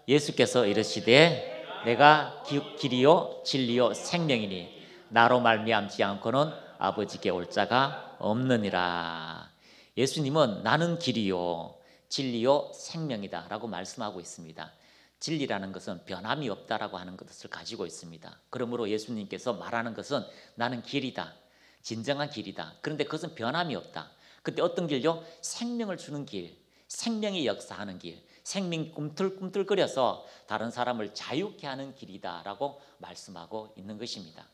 예수께서 이르시되 내가 길이요 진리요 생명이니 나로 말미암지 않고는 아버지께 올 자가 없느니라. 예수님은 나는 길이요 진리요 생명이다 라고 말씀하고 있습니다. 진리라는 것은 변함이 없다라고 하는 것을 가지고 있습니다. 그러므로 예수님께서 말하는 것은 나는 길이다, 진정한 길이다. 그런데 그것은 변함이 없다. 근데 어떤 길요? 생명을 주는 길, 생명이 역사하는 길, 생명이 꿈틀꿈틀거려서 다른 사람을 자유케 하는 길이다라고 말씀하고 있는 것입니다.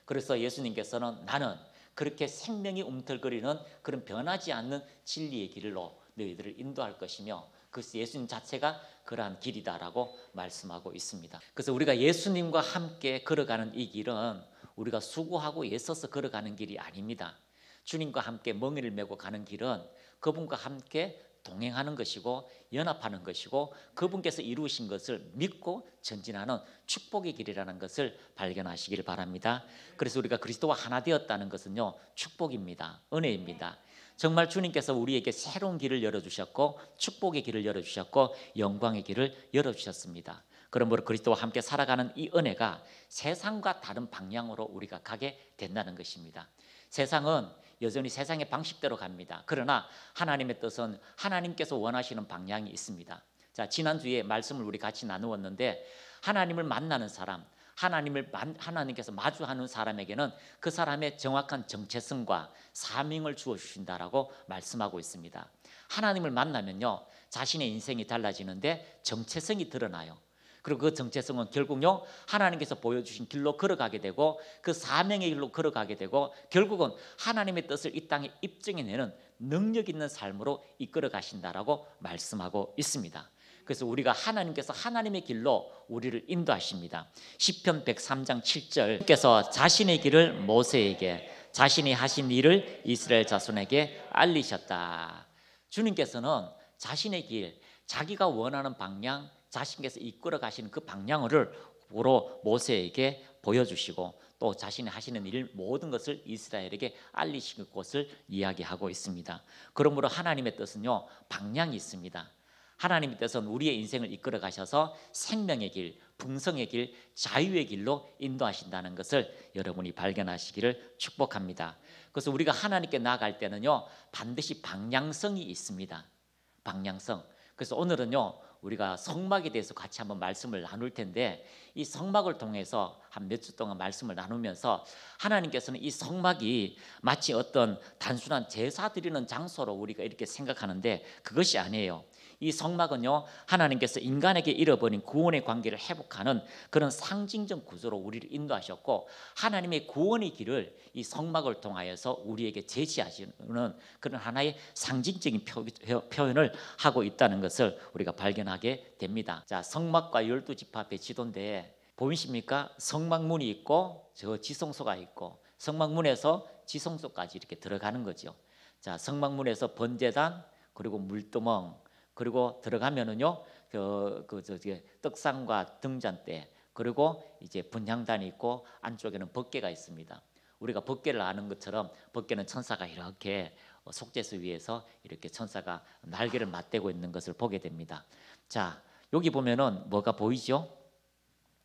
그래서 예수님께서는 나는 그렇게 생명이 움틀거리는 그런 변하지 않는 진리의 길로 너희들을 인도할 것이며, 그래서 예수님 자체가 그러한 길이다라고 말씀하고 있습니다. 그래서 우리가 예수님과 함께 걸어가는 이 길은 우리가 수고하고 애써서 걸어가는 길이 아닙니다. 주님과 함께 멍에를 메고 가는 길은 그분과 함께 동행하는 것이고 연합하는 것이고 그분께서 이루신 것을 믿고 전진하는 축복의 길이라는 것을 발견하시길 바랍니다. 그래서 우리가 그리스도와 하나 되었다는 것은요, 축복입니다. 은혜입니다. 정말 주님께서 우리에게 새로운 길을 열어주셨고 축복의 길을 열어주셨고 영광의 길을 열어주셨습니다. 그러므로 그리스도와 함께 살아가는 이 은혜가 세상과 다른 방향으로 우리가 가게 된다는 것입니다. 세상은 여전히 세상의 방식대로 갑니다. 그러나 하나님의 뜻은 하나님께서 원하시는 방향이 있습니다. 자, 지난주에 말씀을 우리 같이 나누었는데 하나님을 만나는 사람, 하나님께서 마주하는 사람에게는 그 사람의 정확한 정체성과 사명을 주어 주신다라고 말씀하고 있습니다. 하나님을 만나면요, 자신의 인생이 달라지는데 정체성이 드러나요. 그리고 그 정체성은 결국요, 하나님께서 보여주신 길로 걸어가게 되고 그 사명의 길로 걸어가게 되고 결국은 하나님의 뜻을 이 땅에 입증해내는 능력 있는 삶으로 이끌어 가신다라고 말씀하고 있습니다. 그래서 우리가 하나님께서 하나님의 길로 우리를 인도하십니다. 시편 103장 7절, 께서 자신의 길을 모세에게 자신이 하신 일을 이스라엘 자손에게 알리셨다. 주님께서는 자신의 길, 자기가 원하는 방향, 자신께서 이끌어 가시는 그 방향을 모세에게 보여주시고 또 자신이 하시는 일 모든 것을 이스라엘에게 알리신 것을 이야기하고 있습니다. 그러므로 하나님의 뜻은요, 방향이 있습니다. 하나님의 뜻은 우리의 인생을 이끌어 가셔서 생명의 길, 풍성의 길, 자유의 길로 인도하신다는 것을 여러분이 발견하시기를 축복합니다. 그래서 우리가 하나님께 나아갈 때는요, 반드시 방향성이 있습니다. 방향성. 그래서 오늘은요, 우리가 성막에 대해서 같이 한번 말씀을 나눌 텐데, 이 성막을 통해서 한 몇 주 동안 말씀을 나누면서 하나님께서는 이 성막이 마치 어떤 단순한 제사 드리는 장소로 우리가 이렇게 생각하는데 그것이 아니에요. 이 성막은요, 하나님께서 인간에게 잃어버린 구원의 관계를 회복하는 그런 상징적 구조로 우리를 인도하셨고, 하나님의 구원의 길을 이 성막을 통하여서 우리에게 제시하시는 그런 하나의 상징적인 표현을 하고 있다는 것을 우리가 발견하게 됩니다. 자, 성막과 12지파의 지도인데 보이십니까? 성막문이 있고 저 지성소가 있고 성막문에서 지성소까지 이렇게 들어가는 거죠. 자, 성막문에서 번제단, 그리고 물두멍, 그리고 들어가면은요, 떡상과 등잔대, 그리고 이제 분향단이 있고 안쪽에는 법궤가 있습니다. 우리가 법궤를 아는 것처럼 법궤는 천사가 이렇게 속죄소 위에서 이렇게 천사가 날개를 맞대고 있는 것을 보게 됩니다. 자, 여기 보면은 뭐가 보이죠?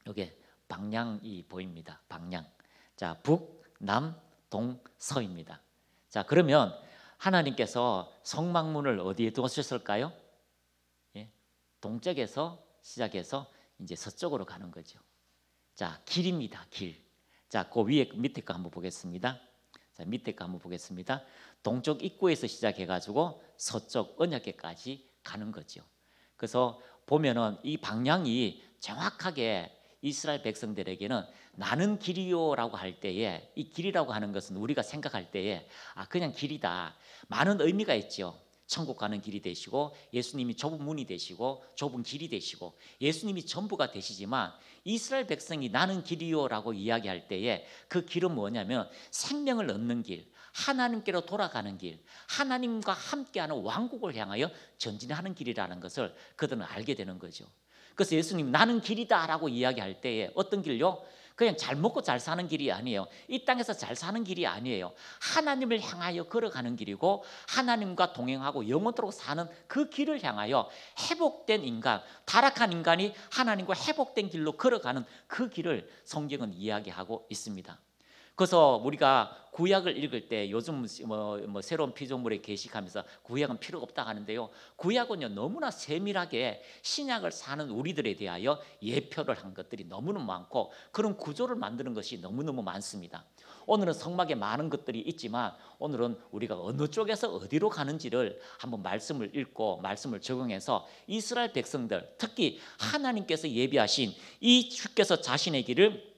여기 방향이 보입니다. 방향. 자, 북, 남, 동, 서입니다. 자, 그러면 하나님께서 성막문을 어디에 두셨을까요? 예? 동쪽에서 시작해서 이제 서쪽으로 가는 거죠. 자, 길입니다. 길. 자, 그 위에 밑에 거 한번 보겠습니다. 자, 밑에 거 한번 보겠습니다. 동쪽 입구에서 시작해 가지고 서쪽 언약궤까지 가는 거죠. 그래서 보면은 이 방향이 정확하게 이스라엘 백성들에게는 나는 길이요라고 할 때에, 이 길이라고 하는 것은 우리가 생각할 때에 그냥 길이다, 많은 의미가 있죠. 천국 가는 길이 되시고 예수님이 좁은 문이 되시고 좁은 길이 되시고 예수님이 전부가 되시지만, 이스라엘 백성이 나는 길이요라고 이야기할 때에 그 길은 뭐냐면 생명을 얻는 길, 하나님께로 돌아가는 길, 하나님과 함께하는 왕국을 향하여 전진하는 길이라는 것을 그들은 알게 되는 거죠. 그래서 예수님 나는 길이다라고 이야기할 때에 어떤 길요? 그냥 잘 먹고 잘 사는 길이 아니에요. 이 땅에서 잘 사는 길이 아니에요. 하나님을 향하여 걸어가는 길이고 하나님과 동행하고 영원토록 사는 그 길을 향하여 회복된 인간, 타락한 인간이 하나님과 회복된 길로 걸어가는 그 길을 성경은 이야기하고 있습니다. 그래서 우리가 구약을 읽을 때 요즘 새로운 피조물에 계시하면서 구약은 필요가 없다 하는데요. 구약은요 너무나 세밀하게 신약을 사는 우리들에 대하여 예표를 한 것들이 너무너무 많고 그런 구조를 만드는 것이 너무너무 많습니다. 오늘은 성막에 많은 것들이 있지만 오늘은 우리가 어느 쪽에서 어디로 가는지를 한번 말씀을 읽고 말씀을 적용해서 이스라엘 백성들, 특히 하나님께서 예비하신 이 주께서 자신의 길을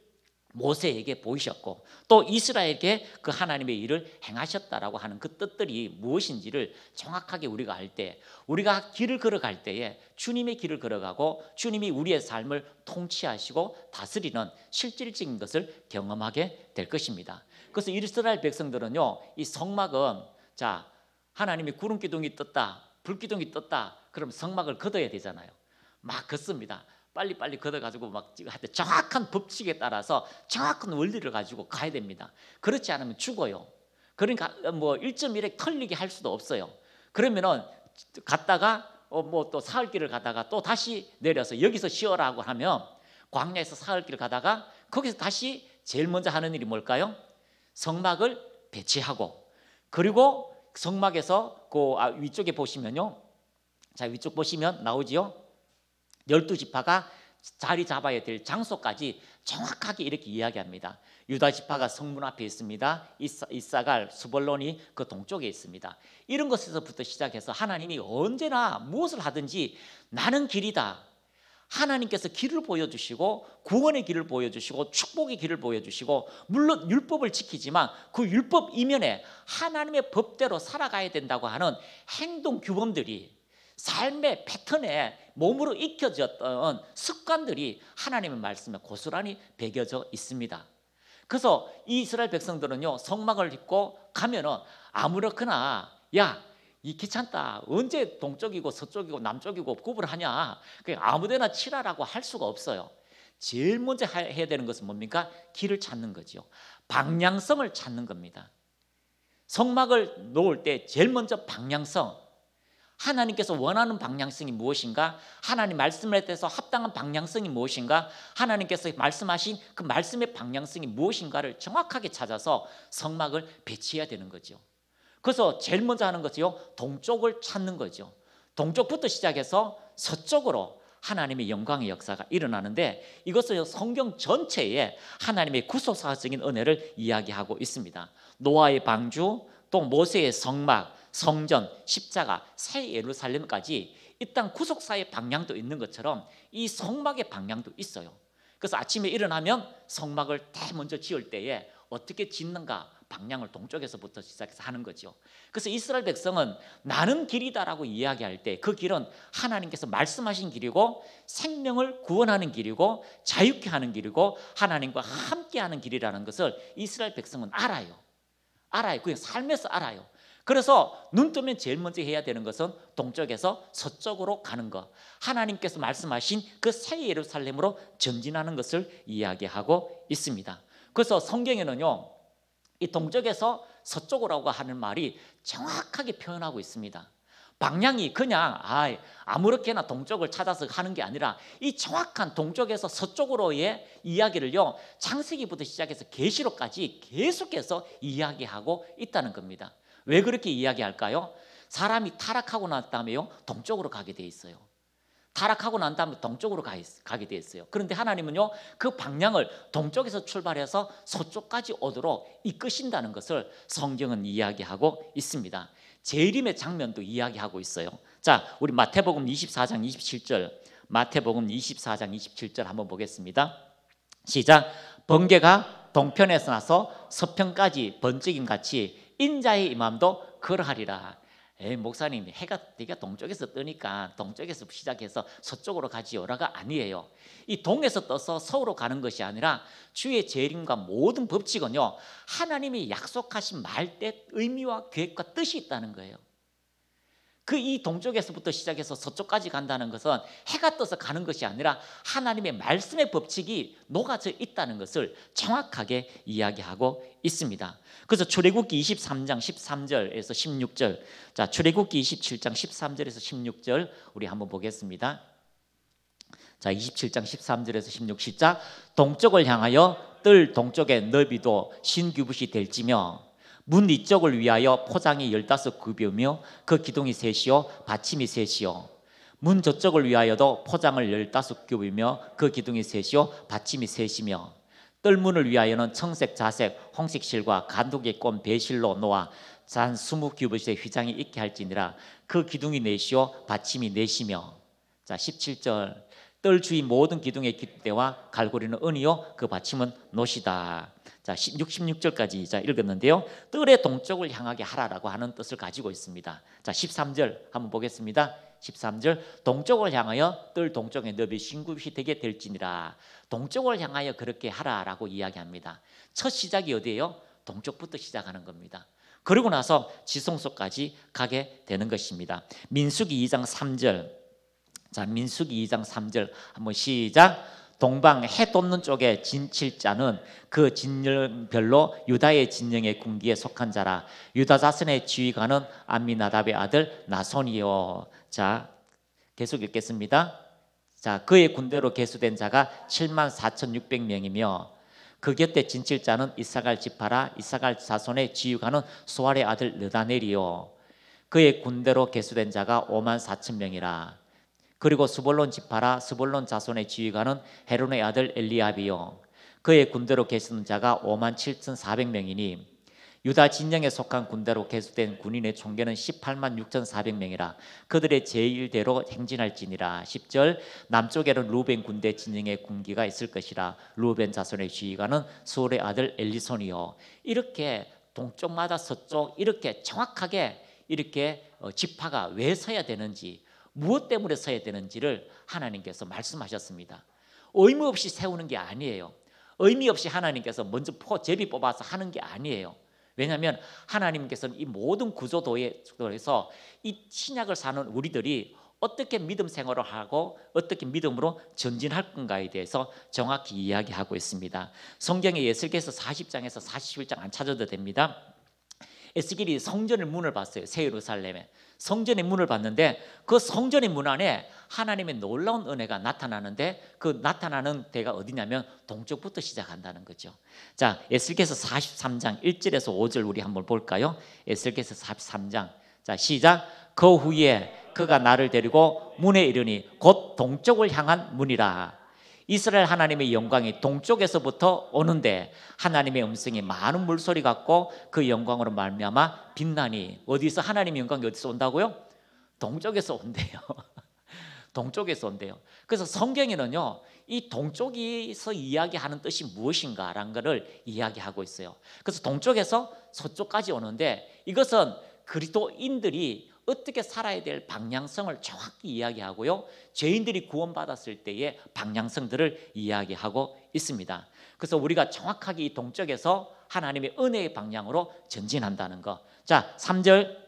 모세에게 보이셨고 또 이스라엘에게 그 하나님의 일을 행하셨다라고 하는 그 뜻들이 무엇인지를 정확하게 우리가 알 때, 우리가 길을 걸어갈 때에 주님의 길을 걸어가고 주님이 우리의 삶을 통치하시고 다스리는 실질적인 것을 경험하게 될 것입니다. 그래서 이스라엘 백성들은요, 이 성막은 자 하나님이 구름 기둥이 떴다, 불 기둥이 떴다, 그럼 성막을 걷어야 되잖아요. 막 걷습니다. 빨리빨리 걷어가지고 막 하여튼 정확한 법칙에 따라서 정확한 원리를 가지고 가야 됩니다. 그렇지 않으면 죽어요. 그러니까 뭐 1.1에 털리게 할 수도 없어요. 그러면은 갔다가 뭐 또 사흘길을 가다가 또 다시 내려서 여기서 쉬어라고 하면 광야에서 사흘길 가다가 거기서 다시 제일 먼저 하는 일이 뭘까요? 성막을 배치하고 그리고 성막에서 그 위쪽에 보시면요. 자 위쪽 보시면 나오지요. 12지파가 자리 잡아야 될 장소까지 정확하게 이렇게 이야기합니다. 유다 지파가 성문 앞에 있습니다. 이사갈, 스불론이 그 동쪽에 있습니다. 이런 것에서부터 시작해서 하나님이 언제나 무엇을 하든지 나는 길이다. 하나님께서 길을 보여주시고 구원의 길을 보여주시고 축복의 길을 보여주시고 물론 율법을 지키지만 그 율법 이면에 하나님의 법대로 살아가야 된다고 하는 행동 규범들이 삶의 패턴에 몸으로 익혀졌던 습관들이 하나님의 말씀에 고스란히 배겨져 있습니다. 그래서 이 이스라엘 백성들은요 성막을 입고 가면은 아무렇거나 야 이 귀찮다 언제 동쪽이고 서쪽이고 남쪽이고 구분하냐 그냥 아무데나 치라라고 할 수가 없어요. 제일 먼저 해야 되는 것은 뭡니까? 길을 찾는 거죠. 방향성을 찾는 겁니다. 성막을 놓을 때 제일 먼저 방향성, 하나님께서 원하는 방향성이 무엇인가? 하나님 말씀에 대해서 합당한 방향성이 무엇인가? 하나님께서 말씀하신 그 말씀의 방향성이 무엇인가를 정확하게 찾아서 성막을 배치해야 되는 거죠. 그래서 제일 먼저 하는 것이요 동쪽을 찾는 거죠. 동쪽부터 시작해서 서쪽으로 하나님의 영광의 역사가 일어나는데 이것은 성경 전체에 하나님의 구속사적인 은혜를 이야기하고 있습니다. 노아의 방주, 또 모세의 성막, 성전, 십자가, 새 예루살렘까지 이 땅 구속사의 방향도 있는 것처럼 이 성막의 방향도 있어요. 그래서 아침에 일어나면 성막을 다 먼저 지을 때에 어떻게 짓는가 방향을 동쪽에서부터 시작해서 하는 거죠. 그래서 이스라엘 백성은 나는 길이다라고 이야기할 때 그 길은 하나님께서 말씀하신 길이고 생명을 구원하는 길이고 자유케 하는 길이고 하나님과 함께하는 길이라는 것을 이스라엘 백성은 알아요. 그냥 삶에서 알아요. 그래서 눈 뜨면 제일 먼저 해야 되는 것은 동쪽에서 서쪽으로 가는 것, 하나님께서 말씀하신 그 새 예루살렘으로 전진하는 것을 이야기하고 있습니다. 그래서 성경에는요 이 동쪽에서 서쪽으로 하는 말이 정확하게 표현하고 있습니다. 방향이 그냥 아무렇게나 동쪽을 찾아서 하는 게 아니라 이 정확한 동쪽에서 서쪽으로의 이야기를요 창세기부터 시작해서 계시록까지 계속해서 이야기하고 있다는 겁니다. 왜 그렇게 이야기할까요? 사람이 타락하고 난 다음에요 동쪽으로 가게 돼 있어요. 타락하고 난 다음에 동쪽으로 가게 돼 있어요. 그런데 하나님은요 그 방향을 동쪽에서 출발해서 서쪽까지 오도록 이끄신다는 것을 성경은 이야기하고 있습니다. 재림의 장면도 이야기하고 있어요. 자, 우리 마태복음 24장 27절, 마태복음 24장 27절 한번 보겠습니다. 시작. 번개가 동편에서 나서 서편까지 번쩍임 같이 인자의 임함도 그러하리라. 목사님, 해가 동쪽에서 뜨니까 동쪽에서 시작해서 서쪽으로 가지요라가 아니에요. 이 동에서 떠서 서으로 가는 것이 아니라 주의 재림과 모든 법칙은요 하나님이 약속하신 말뜻, 의미와 계획과 뜻이 있다는 거예요. 그 이 동쪽에서부터 시작해서 서쪽까지 간다는 것은 해가 떠서 가는 것이 아니라 하나님의 말씀의 법칙이 녹아져 있다는 것을 정확하게 이야기하고 있습니다. 그래서 출애굽기 23장 13절에서 16절, 자 출애굽기 27장 13절에서 16절 우리 한번 보겠습니다. 자 27장 13절에서 16 시작. 동쪽을 향하여 뜰 동쪽의 너비도 신규빗이 될지며 문 이쪽을 위하여 포장이 15굽이며 그 기둥이 셋이요 받침이 셋이요 문 저쪽을 위하여도 포장을 15굽이며 그 기둥이 셋이요 받침이 셋이며 뜰문을 위하여는 청색, 자색, 홍색 실과 간독의 꼰 배실로 놓아 잔 20규빗의 휘장이 있게 할지니라. 그 기둥이 넷이요 받침이 넷이며. 자 17절. 뜰 주위 모든 기둥의 기대와 갈고리는 은이요 그 받침은 노시다. 자 16절까지 자 읽었는데요. 뜰의 동쪽을 향하게 하라라고 하는 뜻을 가지고 있습니다. 자 13절 한번 보겠습니다. 13절. 동쪽을 향하여 뜰 동쪽의 너비 신굽이 되게 될지니라. 동쪽을 향하여 그렇게 하라라고 이야기합니다. 첫 시작이 어디예요? 동쪽부터 시작하는 겁니다. 그리고 나서 지성소까지 가게 되는 것입니다. 민수기 2장 3절. 자 민수기 2장 3절 한번 시작. 동방 해 돋는 쪽에 진칠자는 그 진영별로 유다의 진영의 군기에 속한 자라. 유다 자손의 지휘관은 암미나답의 아들 나손이요. 자 계속 읽겠습니다. 자 그의 군대로 계수된 자가 74,600명이며 그 곁에 진칠자는 이사갈 지파라. 이사갈 자손의 지휘관은 수알의 아들 느다넬이요. 그의 군대로 계수된 자가 54,000명이라. 그리고 스볼론 지파라. 스볼론 자손의 지휘관은 헤론의 아들 엘리압이요. 그의 군대로 계수된 자가 57,400명이니 유다 진영에 속한 군대로 계수된 군인의 총계는 186,400명이라. 그들의 제일대로 행진할지니라. 10절. 남쪽에는 루벤 군대 진영의 군기가 있을 것이라. 루벤 자손의 지휘관은 수올의 아들 엘리손이요. 이렇게 동쪽마다 서쪽 이렇게 정확하게 이렇게 지파가 왜 서야 되는지, 무엇 때문에 서야 되는지를 하나님께서 말씀하셨습니다. 의미 없이 세우는 게 아니에요. 의미 없이 하나님께서 먼저 제비 뽑아서 하는 게 아니에요. 왜냐하면 하나님께서는 이 모든 구조도에서 이 신약을 사는 우리들이 어떻게 믿음 생활을 하고 어떻게 믿음으로 전진할 건가에 대해서 정확히 이야기하고 있습니다. 성경의 에스겔서 40장에서 41장 안 찾아도 됩니다. 에스겔이 성전의 문을 봤어요. 새 예루살렘에 성전의 문을 봤는데 그 성전의 문 안에 하나님의 놀라운 은혜가 나타나는데 그 나타나는 데가 어디냐면 동쪽부터 시작한다는 거죠. 자 에스겔서 43장 1절에서 5절 우리 한번 볼까요? 에스겔서 43장 자 시작. 그 후에 그가 나를 데리고 문에 이르니 곧 동쪽을 향한 문이라. 이스라엘 하나님의 영광이 동쪽에서부터 오는데 하나님의 음성이 많은 물소리 같고 그 영광으로 말미암아 빛나니. 어디서 하나님의 영광이 어디서 온다고요? 동쪽에서 온대요. 동쪽에서 온대요. 그래서 성경에는요 이 동쪽에서 이야기하는 뜻이 무엇인가라는 것을 이야기하고 있어요. 그래서 동쪽에서 서쪽까지 오는데 이것은 그리스도인들이 어떻게 살아야 될 방향성을 정확히 이야기하고요, 죄인들이 구원받았을 때의 방향성들을 이야기하고 있습니다. 그래서 우리가 정확하게 이 동쪽에서 하나님의 은혜의 방향으로 전진한다는 것. 자 3절.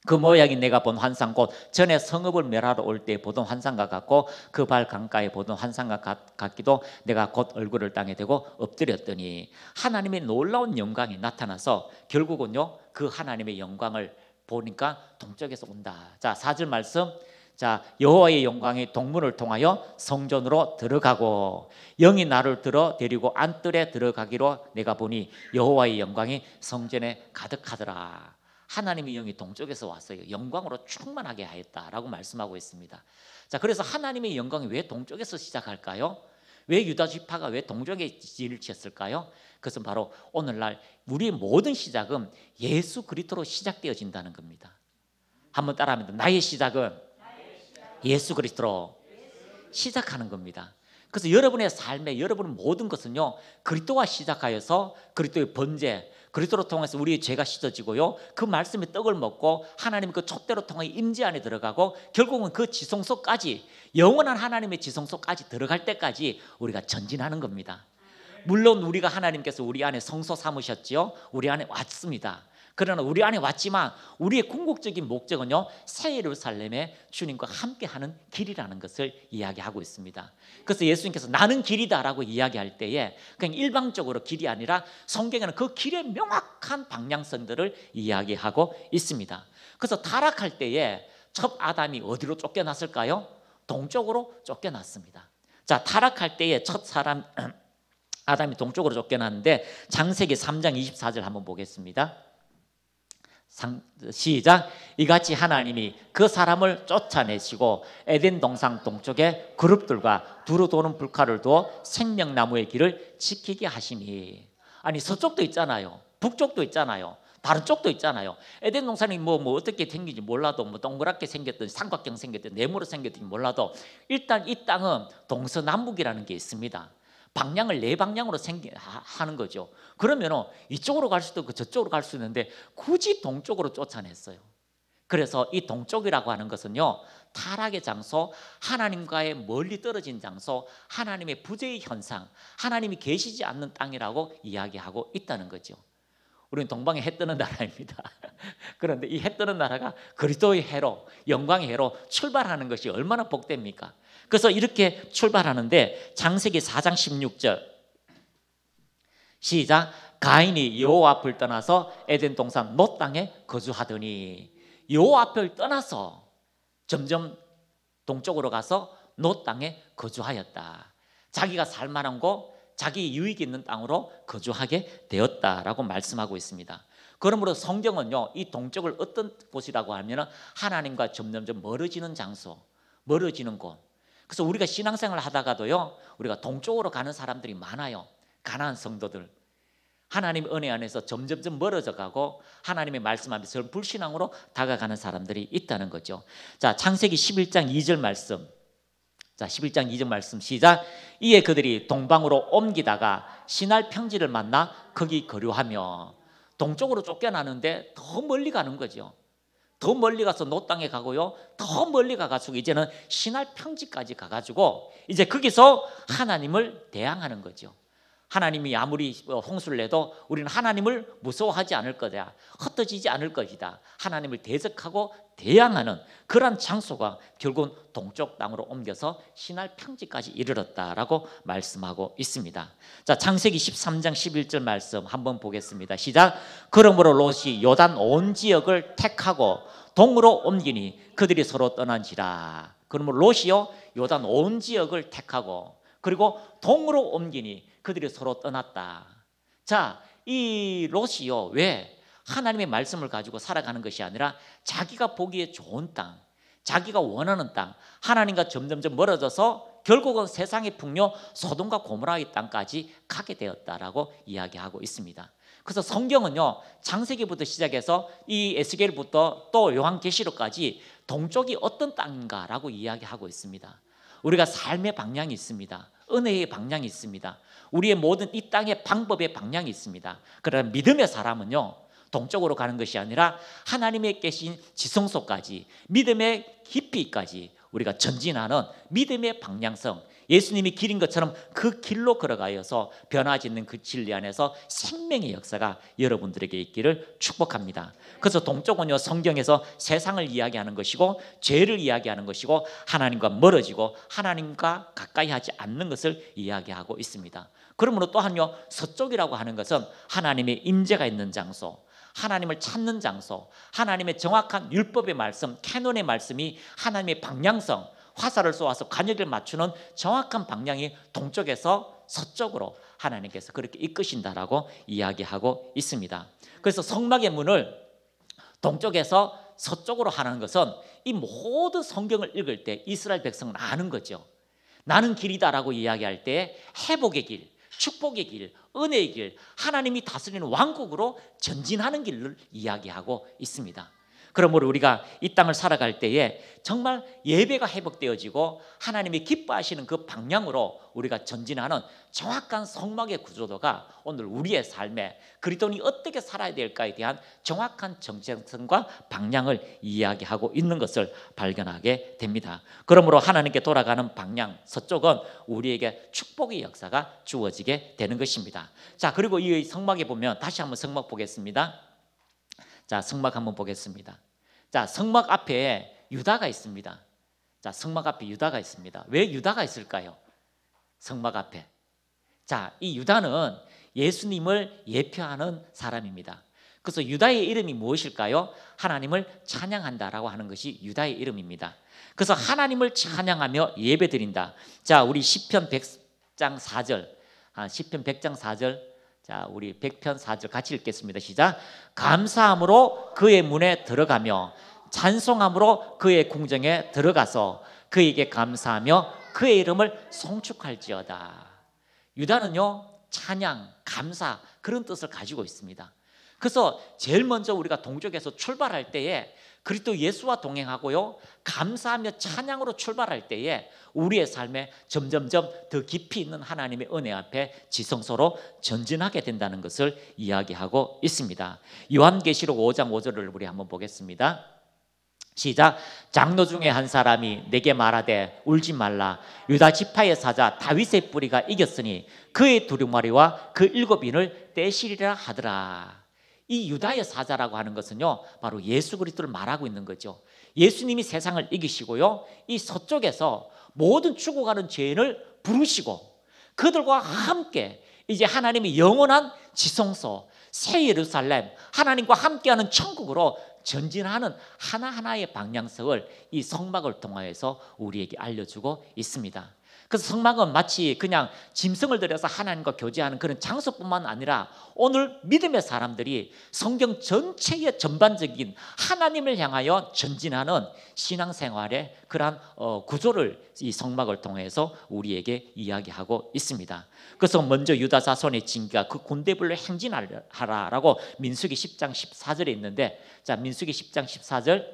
그 모양이 내가 본 환상 곧 전에 성읍을 멸하러 올 때 보던 환상과 같고 그 발 강가에 보던 환상과 같기도 내가 곧 얼굴을 땅에 대고 엎드렸더니 하나님의 놀라운 영광이 나타나서 결국은요 그 하나님의 영광을 보니까 동쪽에서 온다. 자 4절 말씀. 자 여호와의 영광이 동문을 통하여 성전으로 들어가고 영이 나를 들어 데리고 안뜰에 들어가기로 내가 보니 여호와의 영광이 성전에 가득하더라. 하나님의 영이 동쪽에서 왔어요. 영광으로 충만하게 하였다라고 말씀하고 있습니다. 자 그래서 하나님의 영광이 왜 동쪽에서 시작할까요? 왜 유다 지파가 왜 동쪽에 진을 쳤을까요? 그것은 바로 오늘날 우리의 모든 시작은 예수 그리스도로 시작되어진다는 겁니다. 한번 따라합니다. 나의 시작은 예수 그리스도로 시작하는 겁니다. 그래서 여러분의 삶에 여러분의 모든 것은요 그리스도와 시작하여서 그리스도의 번제, 그리스도로 통해서 우리의 죄가 씻어지고요 그 말씀의 떡을 먹고 하나님 그 촛대로 통해 임재 안에 들어가고 결국은 그 지성소까지, 영원한 하나님의 지성소까지 들어갈 때까지 우리가 전진하는 겁니다. 물론 우리가 하나님께서 우리 안에 성소 삼으셨지요. 우리 안에 왔습니다. 그러나 우리 안에 왔지만 우리의 궁극적인 목적은요, 새 예루살렘에 주님과 함께하는 길이라는 것을 이야기하고 있습니다. 그래서 예수님께서 나는 길이다라고 이야기할 때에 그냥 일방적으로 길이 아니라 성경에는 그 길의 명확한 방향성들을 이야기하고 있습니다. 그래서 타락할 때에 첫 아담이 어디로 쫓겨났을까요? 동쪽으로 쫓겨났습니다. 자, 타락할 때에 첫 사람 아담이 동쪽으로 쫓겨났는데 창세기 3장 24절 한번 보겠습니다. 시작. 이같이 하나님이 그 사람을 쫓아내시고 에덴 동산 동쪽에 그룹들과 두루 도는 불칼을 두어 생명나무의 길을 지키게 하시니. 아니, 서쪽도 있잖아요, 북쪽도 있잖아요, 다른 쪽도 있잖아요. 에덴 동산이 뭐 어떻게 생긴지 몰라도, 뭐 동그랗게 생겼든 삼각형 생겼든 네모로 생겼든 몰라도 일단 이 땅은 동서남북이라는 게 있습니다. 방향을 네 방향으로 하는 거죠. 그러면 이쪽으로 갈 수도 있고 저쪽으로 갈 수 있는데 굳이 동쪽으로 쫓아냈어요. 그래서 이 동쪽이라고 하는 것은요, 타락의 장소, 하나님과의 멀리 떨어진 장소, 하나님의 부재의 현상, 하나님이 계시지 않는 땅이라고 이야기하고 있다는 거죠. 우리는 동방에 해 뜨는 나라입니다. 그런데 이 해 뜨는 나라가 그리스도의 해로, 영광의 해로 출발하는 것이 얼마나 복됩니까? 그래서 이렇게 출발하는데 창세기 4장 16절 시작. 가인이 여호와 앞을 떠나서 에덴 동산 놋 땅에 거주하더니. 여호와 앞을 떠나서 점점 동쪽으로 가서 놋 땅에 거주하였다. 자기가 살만한 곳, 자기 유익이 있는 땅으로 거주하게 되었다라고 말씀하고 있습니다. 그러므로 성경은요, 이 동쪽을 어떤 곳이라고 하면 하나님과 점점점 멀어지는 장소, 멀어지는 곳. 그래서 우리가 신앙생활을 하다가도요, 우리가 동쪽으로 가는 사람들이 많아요. 가난한 성도들, 하나님 은혜 안에서 점점점 멀어져 가고 하나님의 말씀 앞에서 불신앙으로 다가가는 사람들이 있다는 거죠. 자, 창세기 11장 2절 말씀. 자, 11장 2절 말씀 시작. 이에 그들이 동방으로 옮기다가 시날 평지를 만나 거기 거류하며. 동쪽으로 쫓겨나는데 더 멀리 가는 거죠. 더 멀리 가서 놋 땅에 가고요, 더 멀리 가가지고 이제는 시날 평지까지 가가지고 이제 거기서 하나님을 대항하는 거죠. 하나님이 아무리 홍수를 내도 우리는 하나님을 무서워하지 않을 거다, 흩어지지 않을 것이다, 하나님을 대적하고 대항하는 그러한 장소가 결국은 동쪽 땅으로 옮겨서 시날 평지까지 이르렀다라고 말씀하고 있습니다. 자, 창세기 13장 11절 말씀 한번 보겠습니다. 시작. 그러므로 롯이 요단 온 지역을 택하고 동으로 옮기니 그들이 서로 떠난지라. 그러므로 롯이요, 요단 온 지역을 택하고 그리고 동으로 옮기니 그들이 서로 떠났다. 자, 이 롯이요, 왜 하나님의 말씀을 가지고 살아가는 것이 아니라 자기가 보기에 좋은 땅, 자기가 원하는 땅, 하나님과 점점점 멀어져서 결국은 세상의 풍요 소돔과 고모라의 땅까지 가게 되었다라고 이야기하고 있습니다. 그래서 성경은요, 창세기부터 시작해서 이 에스겔부터 또 요한계시록까지 동쪽이 어떤 땅인가라고 이야기하고 있습니다. 우리가 삶의 방향이 있습니다. 은혜의 방향이 있습니다. 우리의 모든 이 땅의 방법의 방향이 있습니다. 그러나 믿음의 사람은요, 동쪽으로 가는 것이 아니라 하나님의 계신 지성소까지, 믿음의 깊이까지 우리가 전진하는 믿음의 방향성, 예수님이 길인 것처럼 그 길로 걸어가여서 변화지 않는 그 진리 안에서 생명의 역사가 여러분들에게 있기를 축복합니다. 그래서 동쪽은요, 성경에서 세상을 이야기하는 것이고 죄를 이야기하는 것이고 하나님과 멀어지고 하나님과 가까이 하지 않는 것을 이야기하고 있습니다. 그러므로 또한요, 서쪽이라고 하는 것은 하나님의 임재가 있는 장소, 하나님을 찾는 장소, 하나님의 정확한 율법의 말씀, 캐논의 말씀이 하나님의 방향성, 화살을 쏘아서 관역을 맞추는 정확한 방향이 동쪽에서 서쪽으로 하나님께서 그렇게 이끄신다라고 이야기하고 있습니다. 그래서 성막의 문을 동쪽에서 서쪽으로 하는 것은 이 모든 성경을 읽을 때 이스라엘 백성은 아는 거죠. 나는 길이다라고 이야기할 때 회복의 길, 축복의 길, 은혜의 길, 하나님이 다스리는 왕국으로 전진하는 길을 이야기하고 있습니다. 그러므로 우리가 이 땅을 살아갈 때에 정말 예배가 회복되어지고 하나님이 기뻐하시는 그 방향으로 우리가 전진하는 정확한 성막의 구조도가 오늘 우리의 삶에 그리스도인이 어떻게 살아야 될까에 대한 정확한 정체성과 방향을 이야기하고 있는 것을 발견하게 됩니다. 그러므로 하나님께 돌아가는 방향, 서쪽은 우리에게 축복의 역사가 주어지게 되는 것입니다. 자, 그리고 이 성막에 보면 다시 한번 성막 보겠습니다. 자, 성막 한번 보겠습니다. 자, 성막 앞에 유다가 있습니다. 자, 성막 앞에 유다가 있습니다. 왜 유다가 있을까요? 성막 앞에. 자, 이 유다는 예수님을 예표하는 사람입니다. 그래서 유다의 이름이 무엇일까요? 하나님을 찬양한다라고 하는 것이 유다의 이름입니다. 그래서 하나님을 찬양하며 예배드린다. 자, 우리 시편 100장 4절. 시편 100장 4절. 자, 우리 100편 4절 같이 읽겠습니다. 시작. 감사함으로 그의 문에 들어가며 찬송함으로 그의 궁정에 들어가서 그에게 감사하며 그의 이름을 송축할지어다. 유다는요, 찬양, 감사 그런 뜻을 가지고 있습니다. 그래서 제일 먼저 우리가 동족에서 출발할 때에 그리스도 예수와 동행하고요, 감사하며 찬양으로 출발할 때에 우리의 삶에 점점점 더 깊이 있는 하나님의 은혜 앞에 지성소로 전진하게 된다는 것을 이야기하고 있습니다. 요한계시록 5장 5절을 우리 한번 보겠습니다. 시작. 장로 중에 한 사람이 내게 말하되 울지 말라. 유다 지파의 사자 다윗의 뿌리가 이겼으니 그의 두루마리와 그 7인을 떼시리라 하더라. 이 유다의 사자라고 하는 것은요, 바로 예수 그리스도를 말하고 있는 거죠. 예수님이 세상을 이기시고요, 이 서쪽에서 모든 죽어가는 죄인을 부르시고 그들과 함께 이제 하나님의 영원한 지성소 새 예루살렘, 하나님과 함께하는 천국으로 전진하는 하나하나의 방향성을 이 성막을 통하여서 우리에게 알려주고 있습니다. 그래서 성막은 마치 그냥 짐승을 들여서 하나님과 교제하는 그런 장소뿐만 아니라 오늘 믿음의 사람들이 성경 전체의 전반적인 하나님을 향하여 전진하는 신앙생활의 그러한 구조를 이 성막을 통해서 우리에게 이야기하고 있습니다. 그래서 먼저 유다 자손의 진기가 그 군대별로 행진하라라고 민수기 10장 14절에 있는데, 자, 민수기 10장 14절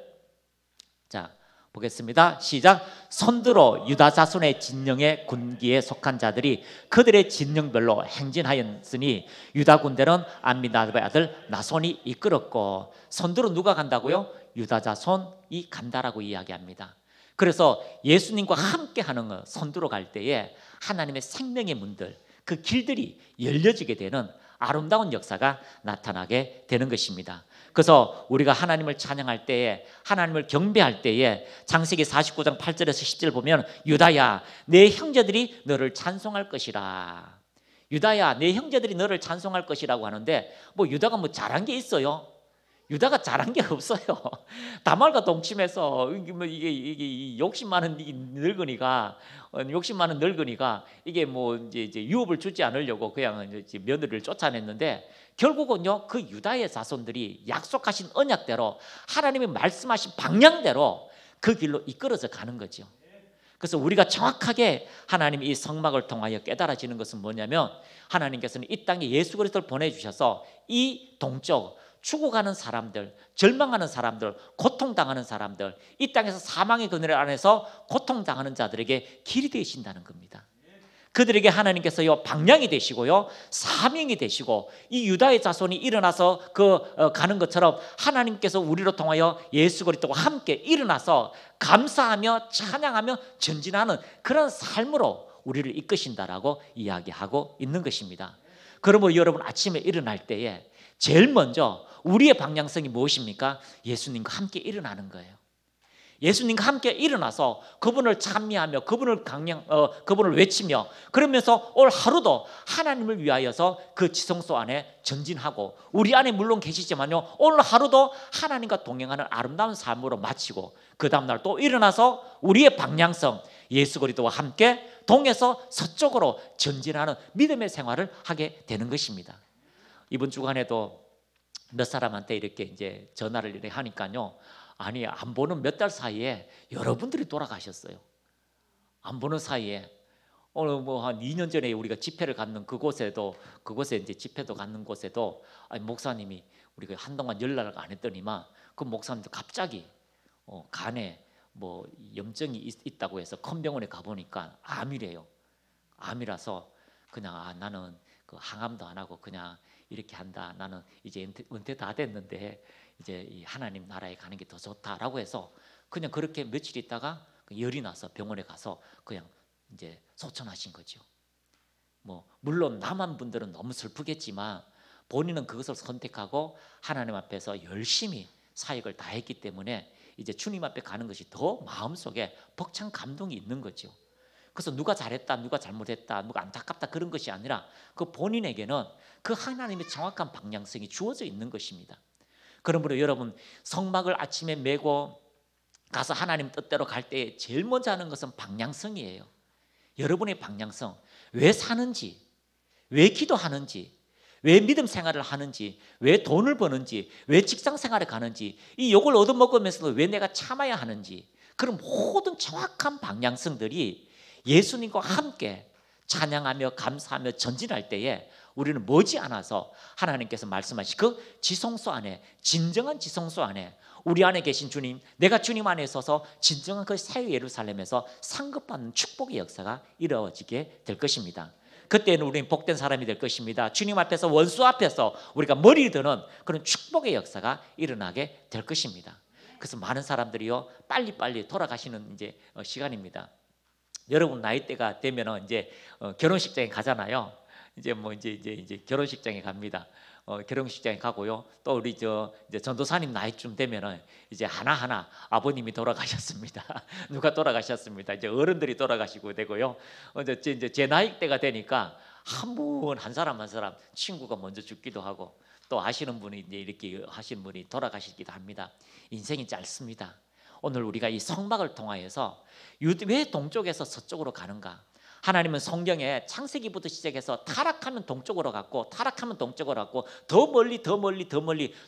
자 보겠습니다. 시작. 손들어 유다 자손의 진영의 군기에 속한 자들이 그들의 진영별로 행진하였으니 유다 군대는 암미나답의 아들 나손이 이끌었고, 손들어 누가 간다고요? 유다 자손이 간다라고 이야기합니다. 그래서 예수님과 함께하는 손들어 갈 때에 하나님의 생명의 문들, 그 길들이 열려지게 되는 아름다운 역사가 나타나게 되는 것입니다. 그래서 우리가 하나님을 찬양할 때에, 하나님을 경배할 때에 창세기 49장 8절에서 10절 보면 유다야 내 형제들이 너를 찬송할 것이라. 유다야 내 형제들이 너를 찬송할 것이라고 하는데, 뭐 유다가 뭐 잘한 게 있어요? 유다가 잘한 게 없어요. 다말과 동침해서 이게 욕심 많은 늙은이가 이게 뭐 이제 유업을 주지 않으려고 그냥 이제 며느리를 쫓아냈는데, 결국은요 그 유다의 자손들이 약속하신 언약대로 하나님이 말씀하신 방향대로 그 길로 이끌어져 가는 거죠. 그래서 우리가 정확하게 하나님이 이 성막을 통하여 깨달아지는 것은 뭐냐면, 하나님께서는 이 땅에 예수 그리스도를 보내주셔서 이 동쪽 죽어가는 사람들, 절망하는 사람들, 고통당하는 사람들, 이 땅에서 사망의 그늘 안에서 고통당하는 자들에게 길이 되신다는 겁니다. 그들에게 하나님께서요 방향이 되시고요 사명이 되시고, 이 유다의 자손이 일어나서 가는 것처럼 하나님께서 우리로 통하여 예수 그리스도와 함께 일어나서 감사하며 찬양하며 전진하는 그런 삶으로 우리를 이끄신다라고 이야기하고 있는 것입니다. 그러므로 여러분 아침에 일어날 때에 제일 먼저 우리의 방향성이 무엇입니까? 예수님과 함께 일어나는 거예요. 예수님과 함께 일어나서 그분을 찬미하며 그분을 외치며, 그러면서 올 하루도 하나님을 위하여서 그 지성소 안에 전진하고, 우리 안에 물론 계시지만요 오늘 하루도 하나님과 동행하는 아름다운 삶으로 마치고, 그 다음날 또 일어나서 우리의 방향성 예수 그리스도와 함께 동에서 서쪽으로 전진하는 믿음의 생활을 하게 되는 것입니다. 이번 주간에도 몇 사람한테 이렇게 이제 전화를 이렇게 하니까요, 아니 안 보는 몇 달 사이에 여러분들이 돌아가셨어요. 안 보는 사이에 오늘 뭐 한 2년 전에 우리가 집회를 갔는 그곳에 이제 집회도 갔는 곳에도, 아니 목사님이 우리가 한동안 연락을 안 했더니만 그 목사님도 갑자기 간에 뭐 염증이 있다고 해서 큰 병원에 가보니까 암이래요. 암이라서 그냥 나는 그 항암도 안 하고 그냥 이렇게 한다. 나는 이제 은퇴 다 됐는데 이제 이 하나님 나라에 가는 게 더 좋다라고 해서 그냥 그렇게 며칠 있다가 열이 나서 병원에 가서 그냥 이제 소천하신 거죠. 뭐 물론 남한 분들은 너무 슬프겠지만 본인은 그것을 선택하고 하나님 앞에서 열심히 사역을 다했기 때문에 이제 주님 앞에 가는 것이 더 마음속에 벅찬 감동이 있는 거죠. 그래서 누가 잘했다, 누가 잘못했다, 누가 안타깝다 그런 것이 아니라 그 본인에게는 그 하나님의 정확한 방향성이 주어져 있는 것입니다. 그러므로 여러분 성막을 아침에 메고 가서 하나님 뜻대로 갈 때 제일 먼저 하는 것은 방향성이에요. 여러분의 방향성, 왜 사는지, 왜 기도하는지, 왜 믿음 생활을 하는지, 왜 돈을 버는지, 왜 직장 생활에 가는지, 이 욕을 얻어먹으면서도 왜 내가 참아야 하는지, 그런 모든 정확한 방향성들이 예수님과 함께 찬양하며 감사하며 전진할 때에 우리는 머지않아서 하나님께서 말씀하신 그 지성소 안에, 진정한 지성소 안에 우리 안에 계신 주님, 내가 주님 안에 있어서 진정한 그 새 예루살렘에서 상급받는 축복의 역사가 이루어지게 될 것입니다. 그때는 우리는 복된 사람이 될 것입니다. 주님 앞에서, 원수 앞에서 우리가 머리 드는 그런 축복의 역사가 일어나게 될 것입니다. 그래서 많은 사람들이요 빨리빨리 돌아가시는 이제 시간입니다. 여러분 나이대가 되면은 이제 결혼식장에 가잖아요. 이제 뭐 이제 결혼식장에 갑니다. 결혼식장에 가고요. 또 우리 이제 전도사님 나이쯤 되면은 이제 하나하나 아버님이 돌아가셨습니다. 누가 돌아가셨습니다. 이제 어른들이 돌아가시고 되고요. 이제 제 나이대가 되니까 한 사람 한 사람 친구가 먼저 죽기도 하고 또 아시는 분이 이제 이렇게 하신 분이 돌아가시기도 합니다. 인생이 짧습니다. 오늘 우리가 이 성막을 통하여서 왜 동쪽에서 서쪽으로 가는가? 하나님은 성경에 창세기부터 시작해서 타락하면 동쪽으로 갔고 타락하면 동쪽으로 갔고 더 멀리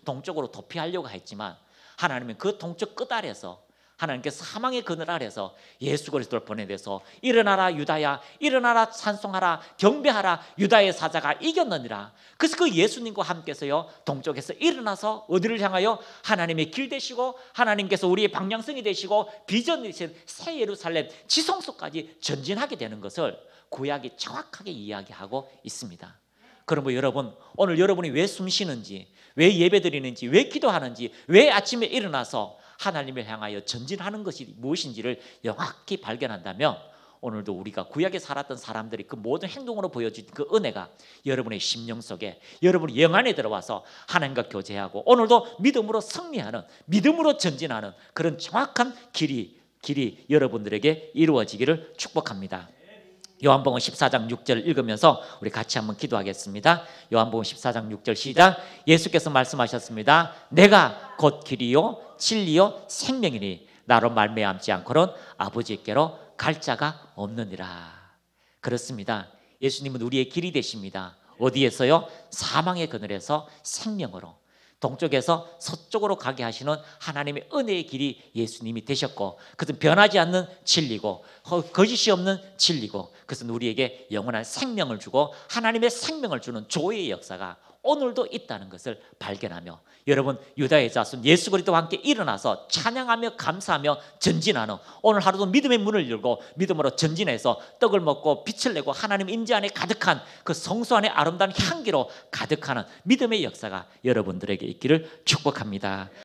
동쪽으로 도피하려고 했지만 하나님은 그 동쪽 끝 아래서 하나님께서 사망의 그늘 아래서 예수 그리스도를 보내내서 일어나라 유다야, 일어나라 찬송하라, 경배하라, 유다의 사자가 이겼느니라. 그래서 그 예수님과 함께서요 동쪽에서 일어나서 어디를 향하여 하나님의 길 되시고 하나님께서 우리의 방향성이 되시고 비전 되신 새 예루살렘 지성소까지 전진하게 되는 것을 구약이 정확하게 이야기하고 있습니다. 그러므로 여러분, 오늘 여러분이 왜 숨쉬는지, 왜 예배드리는지, 왜 기도하는지, 왜 아침에 일어나서 하나님을 향하여 전진하는 것이 무엇인지를 명확히 발견한다면 오늘도 우리가 구약에 살았던 사람들이 그 모든 행동으로 보여준 그 은혜가 여러분의 심령 속에, 여러분의 영 안에 들어와서 하나님과 교제하고 오늘도 믿음으로 승리하는, 믿음으로 전진하는 그런 정확한 길이 여러분들에게 이루어지기를 축복합니다. 요한복음 14장 6절 읽으면서 우리 같이 한번 기도하겠습니다. 요한복음 14장 6절 시작. 예수께서 말씀하셨습니다. 내가 곧 길이요 진리요 생명이니 나로 말미암지 않고는 아버지께로 갈 자가 없느니라. 그렇습니다. 예수님은 우리의 길이 되십니다. 어디에서요? 사망의 그늘에서 생명으로, 동쪽에서 서쪽으로 가게 하시는 하나님의 은혜의 길이 예수님이 되셨고, 그것은 변하지 않는 진리고 거짓이 없는 진리고, 그것은 우리에게 영원한 생명을 주고 하나님의 생명을 주는 조의의 역사가 오늘도 있다는 것을 발견하며, 여러분 유다의 자손 예수 그리스도와 함께 일어나서 찬양하며 감사하며 전진하는, 오늘 하루도 믿음의 문을 열고 믿음으로 전진해서 떡을 먹고 빛을 내고 하나님 임재 안에 가득한 그 성소 안에 아름다운 향기로 가득하는 믿음의 역사가 여러분들에게 있기를 축복합니다.